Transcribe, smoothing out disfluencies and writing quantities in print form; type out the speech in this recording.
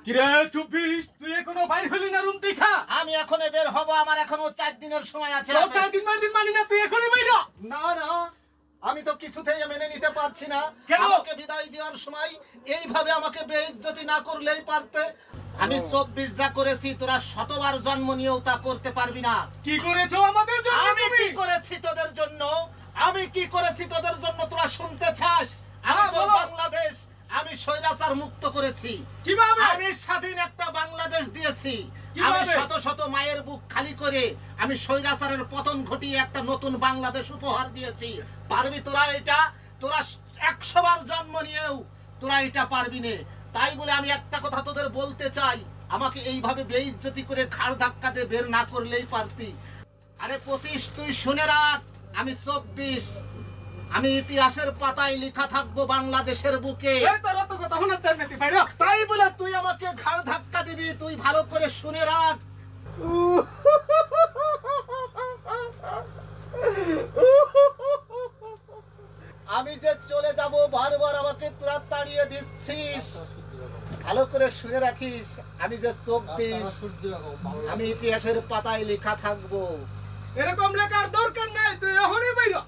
কিরে 24 তুই এখনো বাইর হলি না রুম দেখা? আমি এখন বের হব, আমার এখনো 4 দিনের সময় আছে। 4 দিন মানি না, তুই এখনই বাইর হ। না না, আমি তো কিছুতেই মেনে নিতে পারছি না। কেন? আমাকে বিদায় দেওয়ার সময় এইভাবে আমাকে বেইজ্জতি না করলেই পারতে। আমি 24 যা করেছি তোরা শতবার জন্ম নিয়েও তা করতে পারবি না। কি করেছো আমাদের জন্য আমি তুমি? কি করেছি তোদের জন্য? আমি কি করেছি তোদের জন্য তোরা শুনতে চাস? আমি তো বলো। বাংলাদেশ, আমি স্বৈরাচার মুক্ত করেছি। কিভাবে? আমি স্বাধীন একটা বাংলাদেশ দিয়েছি। কিভাবে? আমি শত শত মায়ের বুক খালি করে আমি স্বৈরাচারের পতন ঘটিয়ে একটা নতুন বাংলাদেশ উপহার দিয়েছি। পারবি তোরা এটা? তোরা 100 বার জন্ম নিয়েও তোরা এটা পারবি না। তাই বলে আমি একটা কথা তোদের বলতে চাই, আমাকে এইভাবে বেইজ্জতি করে ঘাড় ধাক্কা দিয়ে বের না করলেই পারতি। আরে 25 তুই শুনে রাখ, আমি 24। আমি ইতিহাসের পাতায় লেখা থাকবো বাংলাদেশের বুকে। এই তোরা তো কথা শোনাতে নাতি বাইর হ। তাই বলে তুই আমাকে ঘাড় ধাক্কা দিবি? তুই ভালো করে শুনে রাখ। আমি যে চলে যাব বারবার আমাকে তোরা তাড়িয়ে দিচ্ছিস। ভালো করে শুনে রাখিস, আমি যে 24, আমি ইতিহাসের পাতায় লেখা থাকবো। এরকম লেখার দরকার নাই, তুই এখনই বাইর হ।